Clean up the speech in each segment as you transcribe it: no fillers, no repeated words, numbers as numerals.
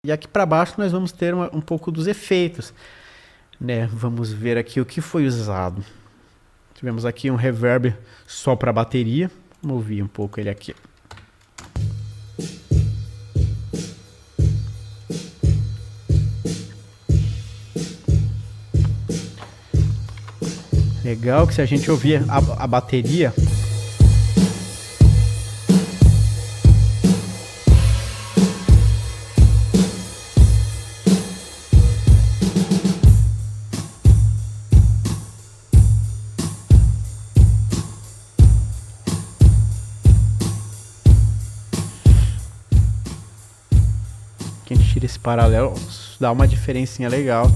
E aqui para baixo nós vamos ter um pouco dos efeitos, né? Vamos ver aqui o que foi usado. Tivemos aqui um reverb só para bateria. Vamos ouvir um pouco ele aqui. Legal que se a gente ouvir a bateria, que a gente tira esse paralelo, dá uma diferencinha legal.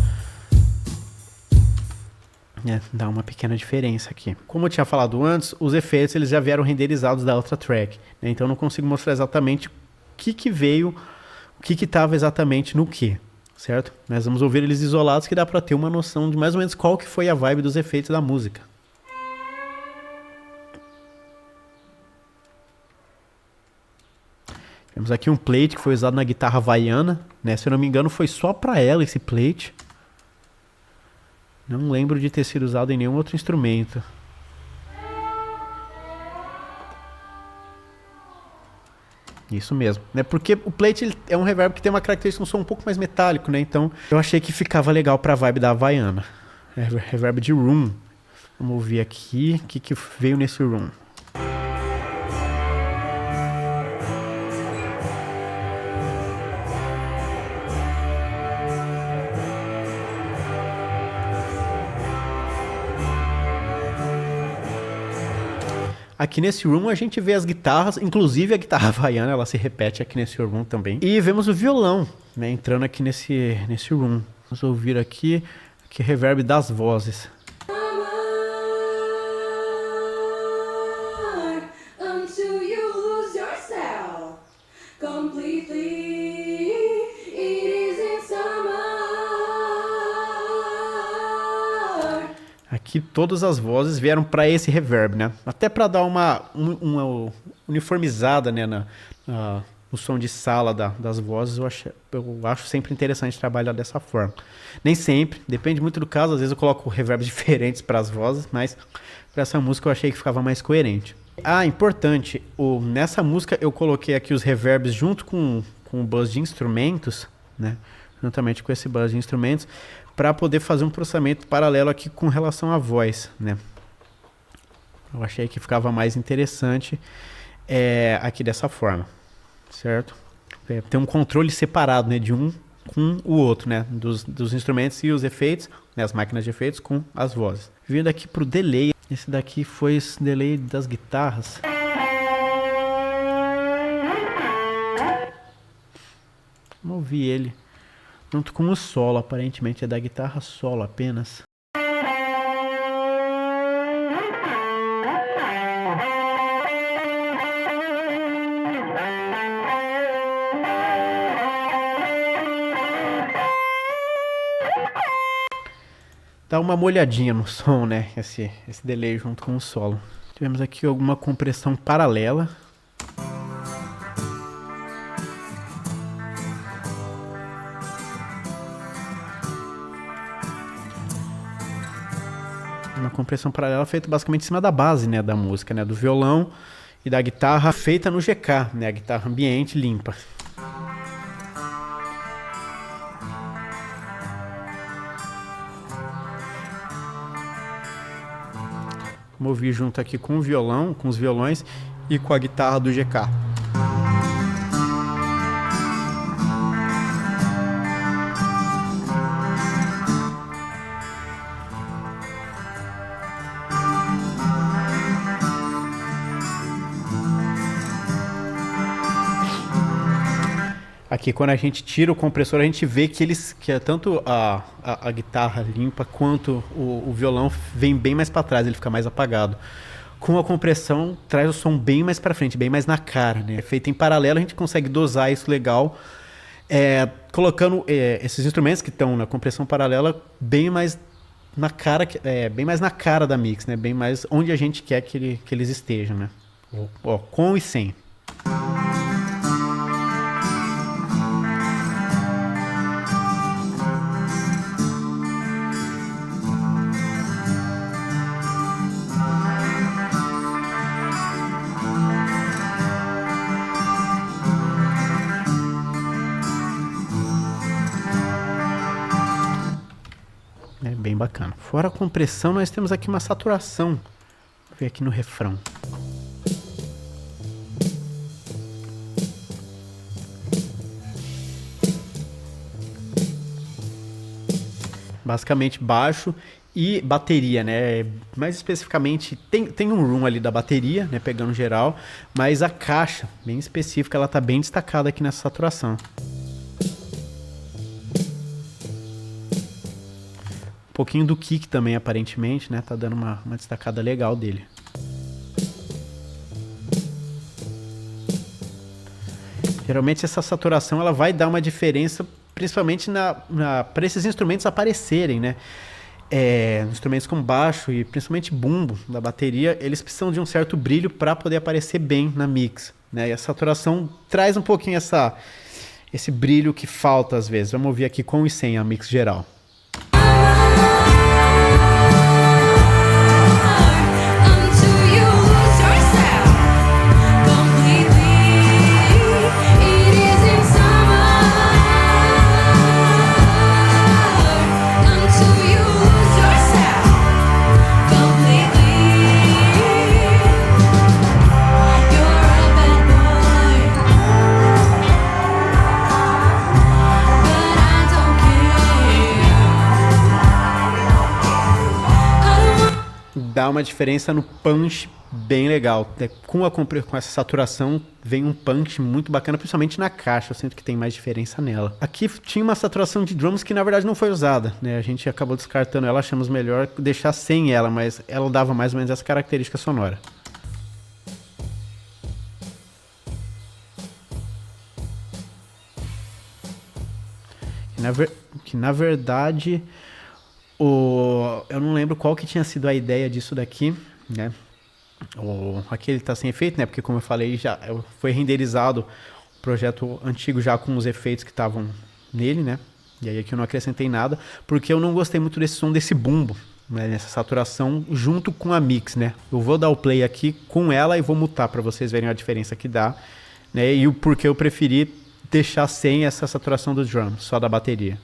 Dá uma pequena diferença aqui. Como eu tinha falado antes, os efeitos eles já vieram renderizados da outra track, né? Então eu não consigo mostrar exatamente o que veio, o que estava exatamente no que, certo? Nós vamos ouvir eles isolados que dá para ter uma noção de mais ou menos qual que foi a vibe dos efeitos da música. Temos aqui um plate que foi usado na guitarra havaiana, né? Se eu não me engano foi só para ela esse plate. Não lembro de ter sido usado em nenhum outro instrumento. Isso mesmo, né? Porque o plate ele é um reverb que tem uma característica, um som um pouco mais metálico, né? Então eu achei que ficava legal pra vibe da havaiana. Reverb de room. Vamos ouvir aqui o que veio nesse room. Aqui nesse room a gente vê as guitarras, inclusive a guitarra havaiana, ela se repete aqui nesse room também. E vemos o violão, né, entrando aqui nesse room. Vamos ouvir aqui reverb das vozes. Aqui todas as vozes vieram para esse reverb, né? Até para dar uma uniformizada, né, no som de sala das vozes. Eu acho sempre interessante trabalhar dessa forma. Nem sempre, depende muito do caso. Às vezes eu coloco reverbs diferentes para as vozes, mas para essa música eu achei que ficava mais coerente. Importante, nessa música eu coloquei aqui os reverbs junto com o bus de instrumentos, né? Juntamente com esse bus de instrumentos, para poder fazer um processamento paralelo aqui com relação à voz, né? Eu achei que ficava mais interessante aqui dessa forma, certo? Tem um controle separado, né, de um com o outro, né, dos instrumentos e os efeitos, né, as máquinas de efeitos com as vozes. Vindo aqui para o delay, esse daqui foi esse delay das guitarras. Vamos ouvir ele junto com o solo, aparentemente é da guitarra solo apenas. Dá uma molhadinha no som, né? Esse delay junto com o solo. Tivemos aqui alguma compressão paralela. Uma compressão paralela feita basicamente em cima da base, né, da música, né, do violão e da guitarra feita no GK, né, a guitarra ambiente limpa. Vamos ouvir junto aqui com o violão, com os violões e com a guitarra do GK. Aqui quando a gente tira o compressor, a gente vê que é tanto a guitarra limpa quanto o violão vem bem mais para trás, ele fica mais apagado. Com a compressão, traz o som bem mais para frente, bem mais na cara, né? Feito em paralelo, a gente consegue dosar isso legal, colocando esses instrumentos que estão na compressão paralela bem mais na cara, bem mais na cara da mix, né? Bem mais onde a gente quer que eles estejam, né? Com e sem. bem bacana. Fora a compressão, nós temos aqui uma saturação. Vou ver aqui no refrão. Basicamente baixo e bateria, né? Mais especificamente, tem um room ali da bateria, né? Pegando geral, mas a caixa, bem específica, ela tá bem destacada aqui nessa saturação. Um pouquinho do kick também, aparentemente, né? Tá dando uma destacada legal dele. Geralmente essa saturação ela vai dar uma diferença, principalmente para esses instrumentos aparecerem, né? Instrumentos como baixo e principalmente bumbo da bateria, eles precisam de um certo brilho para poder aparecer bem na mix, né? E a saturação traz um pouquinho esse brilho que falta às vezes. Vamos ouvir aqui com e sem a mix geral. Dá uma diferença no punch bem legal. Com essa saturação vem um punch muito bacana, principalmente na caixa. Eu sinto que tem mais diferença nela. Aqui tinha uma saturação de drums que na verdade não foi usada, né? A gente acabou descartando ela, achamos melhor deixar sem ela, mas ela dava mais ou menos essa característica sonora. Que na verdade... eu não lembro qual que tinha sido a ideia disso daqui, né? Aqui ele tá sem efeito, né? Porque como eu falei, já foi renderizado o projeto antigo já com os efeitos que estavam nele, né? E aí aqui eu não acrescentei nada, porque eu não gostei muito desse som desse bumbo, né? Nessa saturação junto com a mix, né? Eu vou dar o play aqui com ela e vou mutar para vocês verem a diferença que dá, né? E o porquê eu preferi deixar sem essa saturação do drum, só da bateria.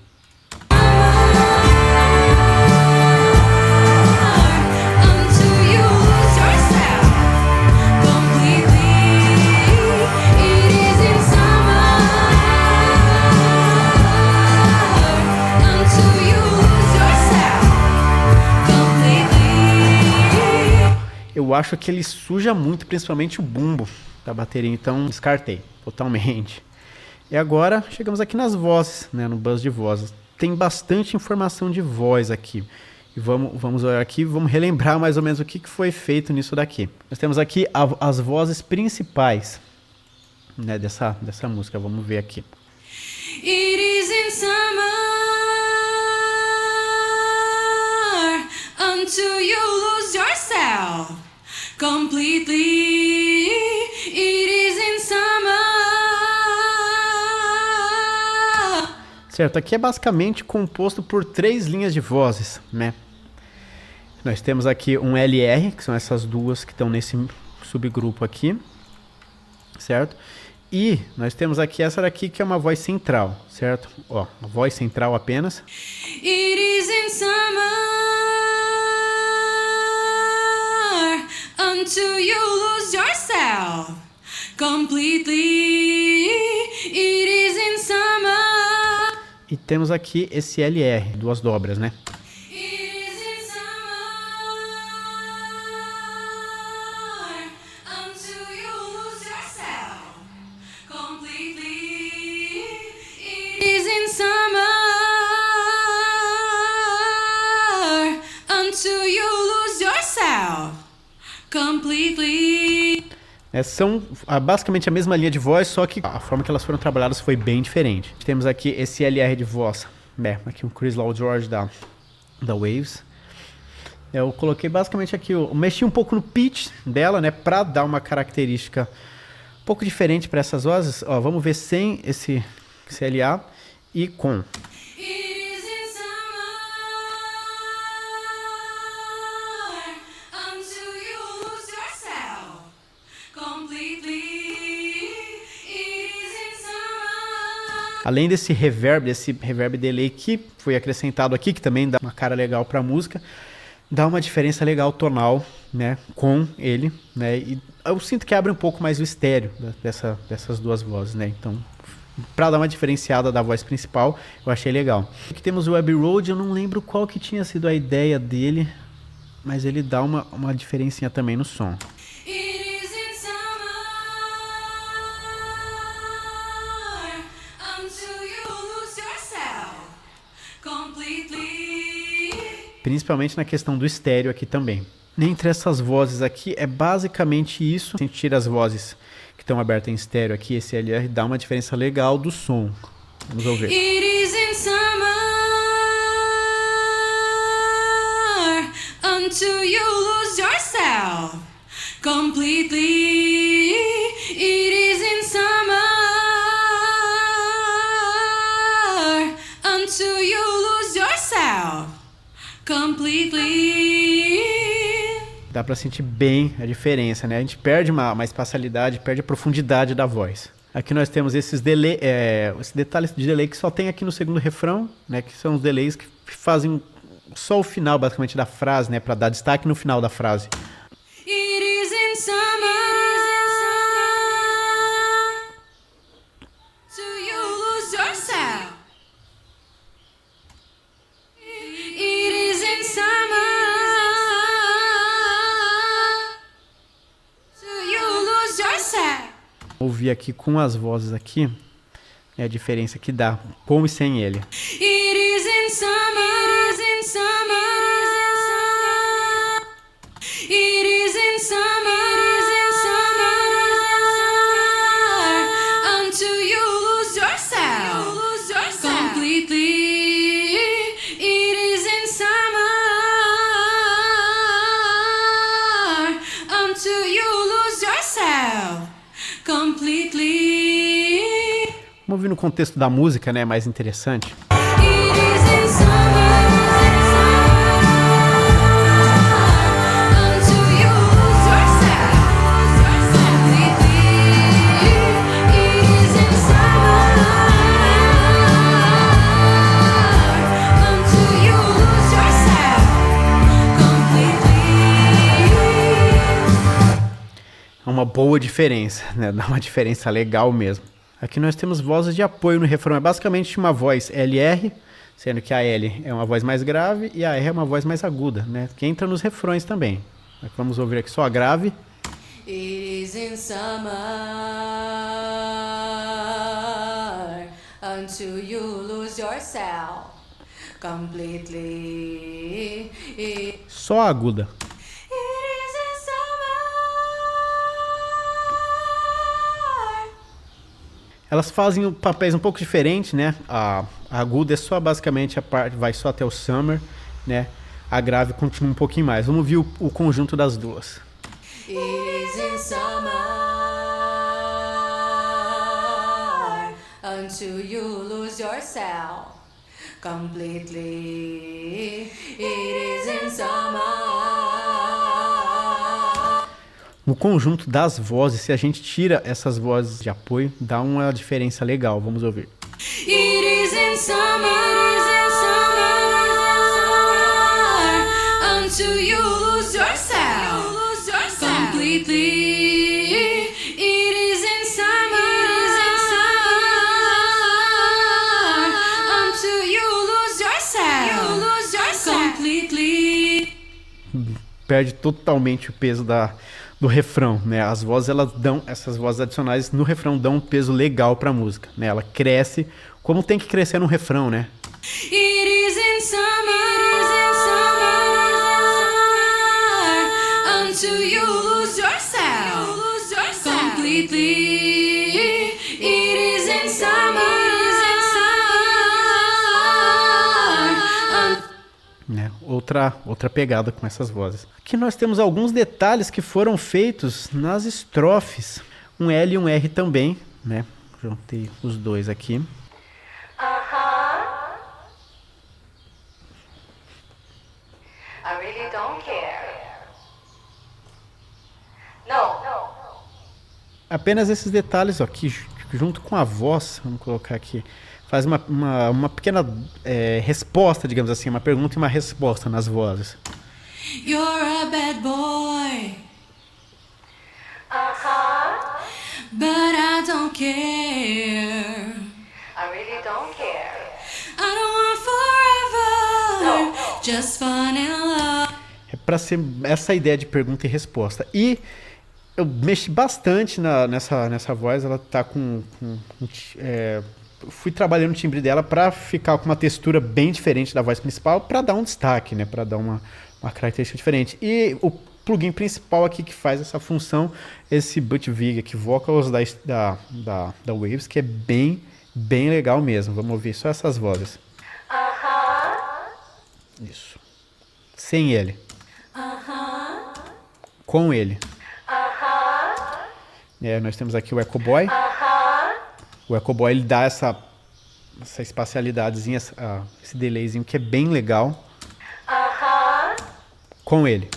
Eu acho que ele suja muito, principalmente o bumbo da bateria, então descartei totalmente. E agora chegamos aqui nas vozes, né, no bus de vozes. Tem bastante informação de voz aqui. E vamos olhar aqui, vamos relembrar mais ou menos o que foi feito nisso daqui. Nós temos aqui as vozes principais, né, dessa música. Vamos ver aqui. It is in summer until you lose yourself completely. It is in summer. Certo, aqui é basicamente composto por 3 linhas de vozes, né? Nós temos aqui um LR, que são essas duas que estão nesse subgrupo aqui, certo? E nós temos aqui essa daqui que é uma voz central, certo? Ó, a voz central apenas. It is in summer until you lose yourself completely. It is in summer. E temos aqui esse LR, 2 dobras, né? São basicamente a mesma linha de voz, só que a forma que elas foram trabalhadas foi bem diferente. Temos aqui esse LR de voz, aqui um Chris Law George da Waves. Eu coloquei basicamente aqui, eu mexi um pouco no pitch dela, né, para dar uma característica um pouco diferente para essas vozes. Ó, vamos ver sem esse LA e com. Além desse reverb delay que foi acrescentado aqui, que também dá uma cara legal para a música, dá uma diferença legal tonal, né, com ele, né, e eu sinto que abre um pouco mais o estéreo dessas duas vozes, né, então para dar uma diferenciada da voz principal, eu achei legal. Aqui temos o Abbey Road, eu não lembro qual que tinha sido a ideia dele, mas ele dá uma diferencinha também no som. Principalmente na questão do estéreo aqui também. Entre essas vozes aqui é basicamente isso. A gente tira as vozes que estão abertas em estéreo aqui, esse LR dá uma diferença legal do som. Vamos ouvir. It is in summer until you lose yourself completely. It is in summer until you lose yourself completely. Dá pra sentir bem a diferença, né? A gente perde uma espacialidade, perde a profundidade da voz. Aqui nós temos esses detalhes de delay que só tem aqui no segundo refrão, né? Que são os delays que fazem só o final, basicamente, da frase, né? Pra dar destaque no final da frase. It is in summer to you lose yourself. It is in summer to you lose yourself. Ouvir aqui com as vozes aqui, é a diferença que dá, com e sem ele. It is in summer, it is in summer, it is in summer, it is in summer, until you lose yourself completely. It is in summer, until you lose yourself completely. Vamos ouvir no contexto da música, né, mais interessante. É uma boa diferença, né? Dá uma diferença legal mesmo. Aqui nós temos vozes de apoio no refrão. É basicamente uma voz LR, sendo que a L é uma voz mais grave e a R é uma voz mais aguda, né? Que entra nos refrões também. Vamos ouvir aqui só a grave. It is in summer until you lose yourself completely. Só a aguda. Elas fazem papéis um pouco diferentes, né? A aguda é só basicamente a parte, vai só até o summer, né? A grave continua um pouquinho mais. Vamos ver o conjunto das duas. It is in summer until you lose yourself completely. It is in summer. O conjunto das vozes, se a gente tira essas vozes de apoio, dá uma diferença legal. Vamos ouvir. It is in summer, until you lose yourself completely. It is in summer, until you lose yourself completely. Perde totalmente o peso do refrão, né? As vozes, essas vozes adicionais no refrão dão um peso legal pra música, né? Ela cresce como tem que crescer no refrão, né? It is in summer, until you lose yourself completely. It is in summer, né? Outra pegada com essas vozes. Aqui nós temos alguns detalhes que foram feitos nas estrofes. Um L e um R também, né? Juntei os dois aqui. I really don't care. No. Apenas esses detalhes ó, que junto com a voz, vamos colocar aqui, faz uma pequena resposta, digamos assim, uma pergunta e uma resposta nas vozes. You're a bad boy, but I don't care. I really don't care. I don't want forever, just fun and love. É para ser essa ideia de pergunta e resposta. E eu mexi bastante nessa voz, ela tá fui trabalhando o timbre dela para ficar com uma textura bem diferente da voz principal, para dar um destaque, né, para dar uma característica diferente. E o plugin principal aqui que faz essa função, esse Butch Vig aqui, Vocals da Waves, que é bem legal mesmo. Vamos ouvir só essas vozes. Isso. Sem ele. Com ele. Nós temos aqui o Echo Boy. O Echo Boy, ele dá essa espacialidadezinha, esse delayzinho que é bem legal. Com ele.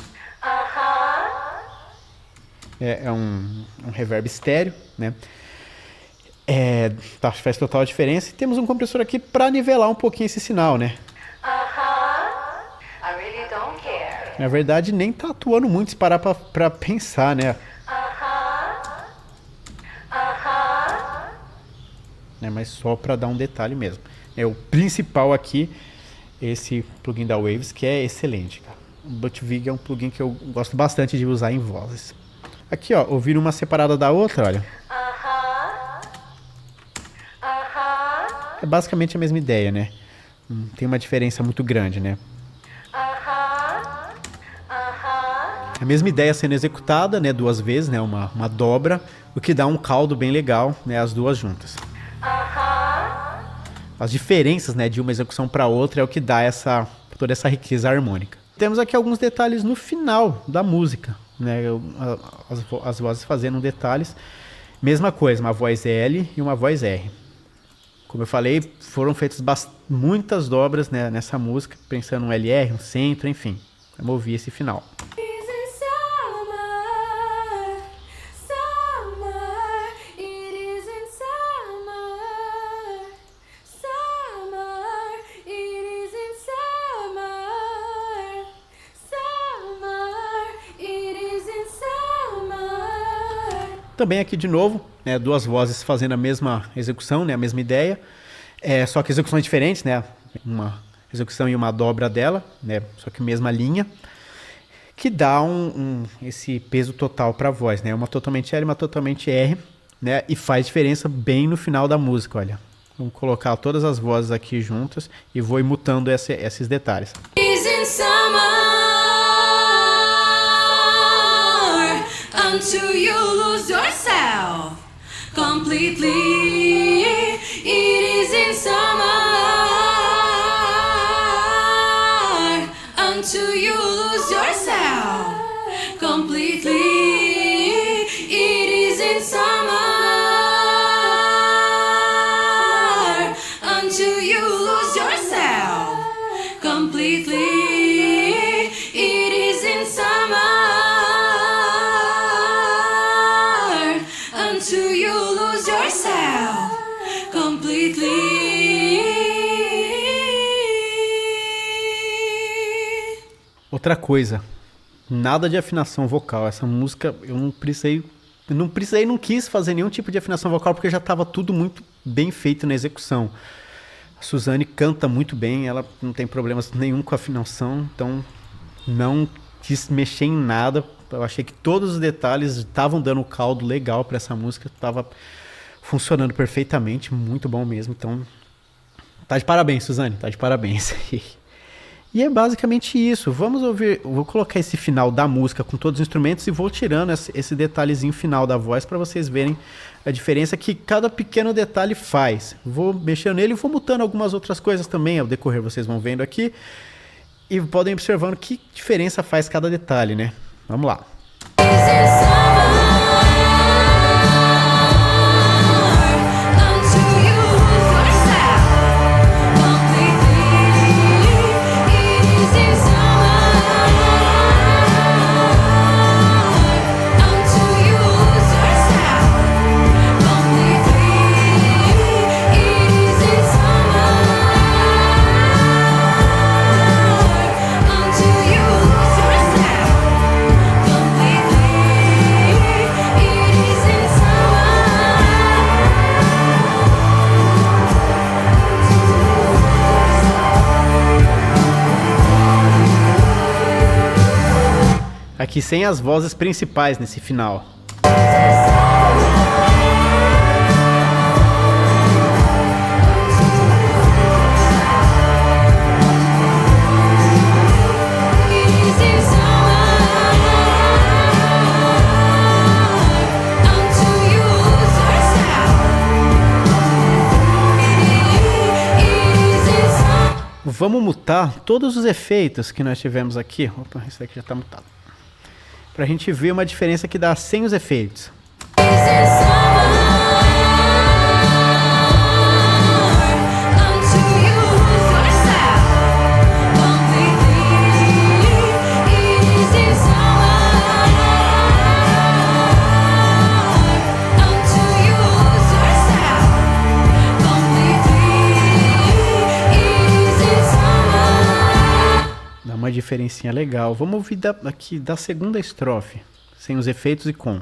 É um reverb estéreo, né? Faz total diferença. E temos um compressor aqui para nivelar um pouquinho esse sinal, né? I really don't care. Na verdade, nem tá atuando muito se parar pra pensar, né? Mas só para dar um detalhe mesmo. O principal aqui, esse plugin da Waves, que é excelente, cara. O Butch Vig é um plugin que eu gosto bastante de usar em vozes. Aqui, ó, ouvir uma separada da outra, olha. É basicamente a mesma ideia, né? Não tem uma diferença muito grande, né? A mesma ideia sendo executada, né, duas vezes, né, uma dobra, o que dá um caldo bem legal, né, as duas juntas. As diferenças, né, de uma execução para outra é o que dá toda essa riqueza harmônica. Temos aqui alguns detalhes no final da música, né, as vozes fazendo detalhes. Mesma coisa, uma voz L e uma voz R. Como eu falei, foram feitas muitas dobras, né, nessa música, pensando um LR, um centro, enfim. Vamos ouvir esse final. Também aqui de novo, né, duas vozes fazendo a mesma execução, né, a mesma ideia, só que execuções diferentes, né, uma execução e uma dobra dela, né, só que mesma linha, que dá esse peso total para a voz, né, uma totalmente L, uma totalmente R, né, e faz diferença bem no final da música, olha. Vamos colocar todas as vozes aqui juntas e vou ir mutando esses detalhes. Until you lose yourself completely. It is in summer. Until you lose yourself completely. It is in summer. Until you lose yourself completely. It is in summer. Until you lose yourself completely. Outra coisa, nada de afinação vocal. Essa música eu não quis fazer nenhum tipo de afinação vocal porque já estava tudo muito bem feito na execução. A Suzane canta muito bem, ela não tem problemas nenhum com a afinação, então não quis mexer em nada. Eu achei que todos os detalhes estavam dando um caldo legal para essa música, estava funcionando perfeitamente, muito bom mesmo. Então, tá de parabéns, Suzane, tá de parabéns. E é basicamente isso. Vamos ouvir, vou colocar esse final da música com todos os instrumentos e vou tirando esse detalhezinho final da voz para vocês verem a diferença que cada pequeno detalhe faz. Vou mexendo nele e vou mutando algumas outras coisas também ao decorrer, vocês vão vendo aqui. E podem ir observando que diferença faz cada detalhe, né? Vamos lá. Aqui sem as vozes principais nesse final. Vamos mutar todos os efeitos que nós tivemos aqui. Opa, isso aqui já está mutado. Para a gente ver uma diferença que dá sem os efeitos. Uma diferencinha legal. Vamos ouvir aqui da segunda estrofe, sem os efeitos e com.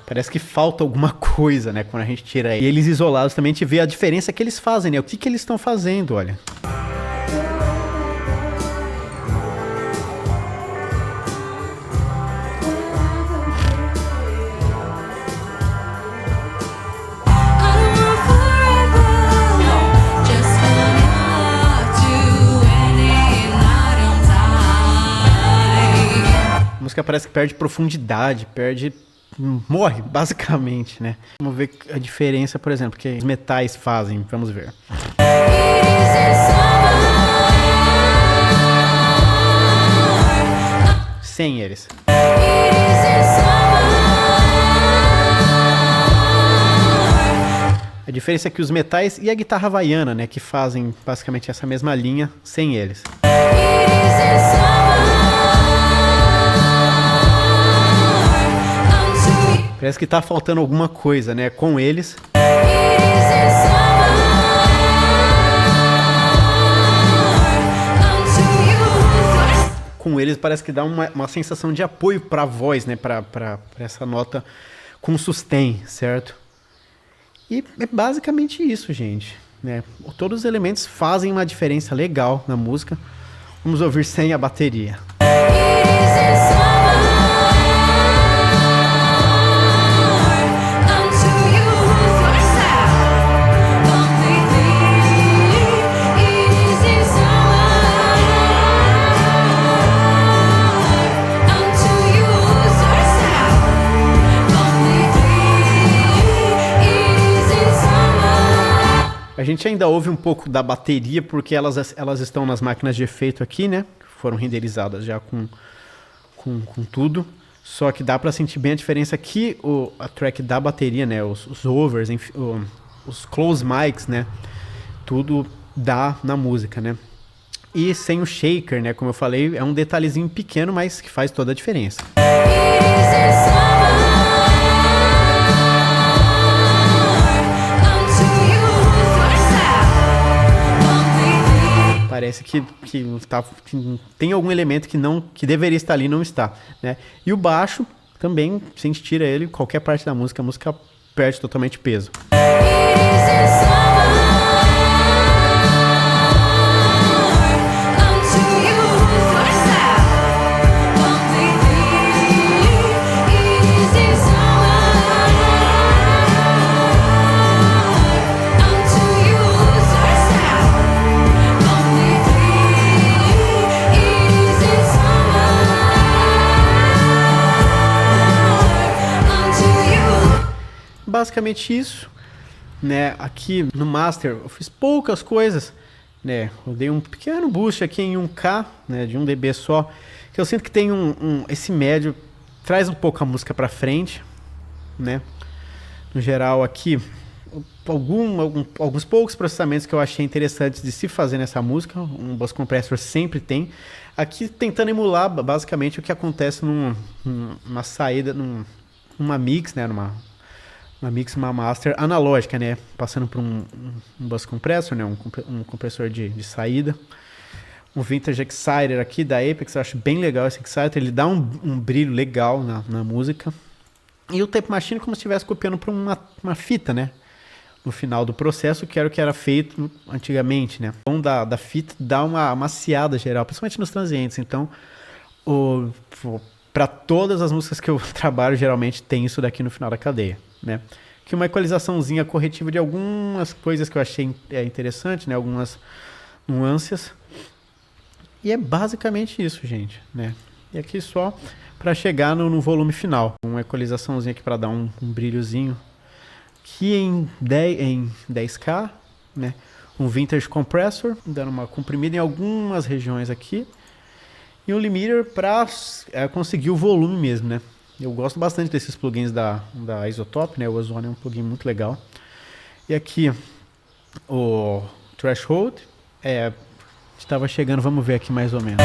Parece que falta alguma coisa, né, quando a gente tira ele. E eles isolados também, a gente vê a diferença que eles fazem, né? O que eles estão fazendo, olha. A música parece que perde profundidade, morre, basicamente, né? Vamos ver a diferença, por exemplo, que os metais fazem. Vamos ver. Sem eles. A diferença é que os metais e a guitarra havaiana, né, que fazem basicamente essa mesma linha, sem eles. Parece que tá faltando alguma coisa, né? Com eles. Com eles parece que dá uma sensação de apoio para a voz, né? Para essa nota com sustain, certo? E é basicamente isso, gente, né? Todos os elementos fazem uma diferença legal na música. Vamos ouvir sem a bateria. A gente ainda ouve um pouco da bateria, porque elas estão nas máquinas de efeito aqui, né? Foram renderizadas já com tudo. Só que dá pra sentir bem a diferença que a track da bateria, né? Os overs, enfim, os close mics, né? Tudo dá na música, né? E sem o shaker, né? Como eu falei, é um detalhezinho pequeno, mas que faz toda a diferença. Parece que tem algum elemento que deveria estar ali e não está, né? E o baixo também, se a gente tira ele, qualquer parte da música, a música perde totalmente peso. Basicamente isso, né? Aqui no Master eu fiz poucas coisas, né? Eu dei um pequeno boost aqui em 1K, né? De 1 dB só, que eu sinto que tem esse médio traz um pouco a música para frente, né? No geral aqui alguns poucos processamentos que eu achei interessantes de se fazer nessa música, um bus compressor sempre tem. Aqui tentando emular basicamente o que acontece numa saída, numa mix, né? Uma mix, uma master analógica, né? Passando por um bus compressor, né? Um compressor de saída. um Vintage Exciter aqui da Apex, eu acho bem legal esse Exciter, ele dá um brilho legal na música. E o Tape Machine como se estivesse copiando para uma fita, né? No final do processo, que era o que era feito antigamente, né? O som da fita dá uma maciada geral, principalmente nos transientes. Então, para todas as músicas que eu trabalho, geralmente tem isso daqui no final da cadeia, né? Que uma equalizaçãozinha corretiva de algumas coisas que eu achei interessante, né? Algumas nuances. E é basicamente isso, gente, né? E aqui só para chegar no volume final. Uma equalizaçãozinha aqui para dar um brilhozinho. Aqui em 10K, né? Um Vintage Compressor, dando uma comprimida em algumas regiões aqui. E um limiter para conseguir o volume mesmo, né? Eu gosto bastante desses plugins da Isotope, né? O Ozone é um plugin muito legal. E aqui o Threshold. Estava chegando, vamos ver aqui mais ou menos.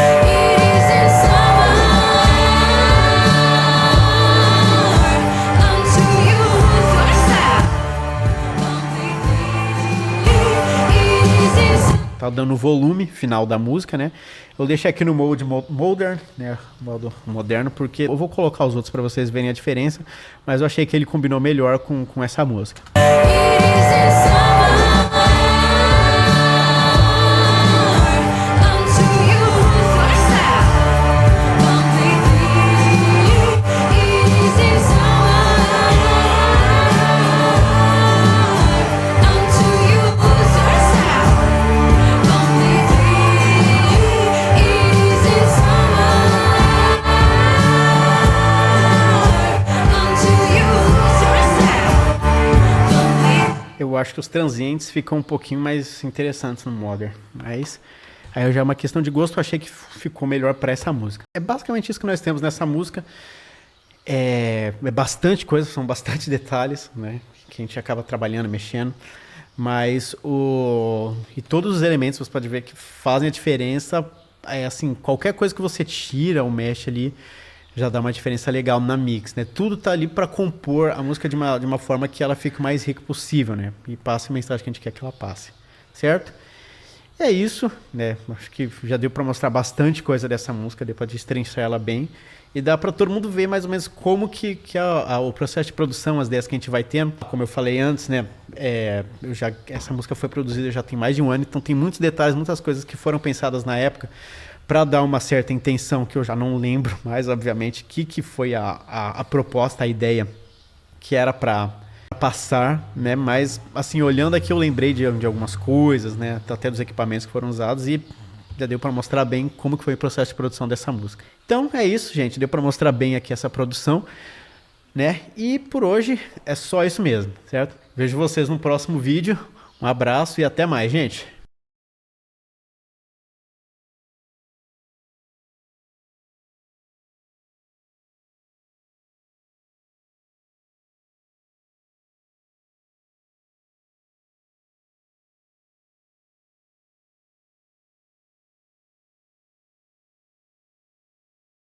Tá dando o volume final da música, né? Eu deixei aqui no mode modern, né? Modo moderno, porque eu vou colocar os outros para vocês verem a diferença, mas eu achei que ele combinou melhor com essa música. Eu acho que os transientes ficam um pouquinho mais interessantes no Modern, mas aí já é uma questão de gosto, eu achei que ficou melhor para essa música. É basicamente isso que nós temos nessa música, é bastante coisa, são bastante detalhes, né, que a gente acaba trabalhando, mexendo, mas e todos os elementos você pode ver que fazem a diferença, assim, qualquer coisa que você tira ou mexe ali, já dá uma diferença legal na mix, né? Tudo tá ali para compor a música de uma forma que ela fique o mais rica possível, né? E passe a mensagem que a gente quer que ela passe, certo? E é isso, né? Acho que já deu para mostrar bastante coisa dessa música, deu para destrinchar ela bem e dá para todo mundo ver mais ou menos como que o processo de produção, as ideias que a gente vai tendo. Como eu falei antes, né? Essa música foi produzida já tem mais de um ano, então tem muitos detalhes, muitas coisas que foram pensadas na época para dar uma certa intenção, que eu já não lembro mais, obviamente, que foi a proposta, a ideia que era para passar, né? Mas, assim, olhando aqui eu lembrei de algumas coisas, né? Até dos equipamentos que foram usados e já deu para mostrar bem como que foi o processo de produção dessa música. Então, é isso, gente. Deu para mostrar bem aqui essa produção, né? E por hoje é só isso mesmo, certo? Vejo vocês no próximo vídeo. Um abraço e até mais, gente.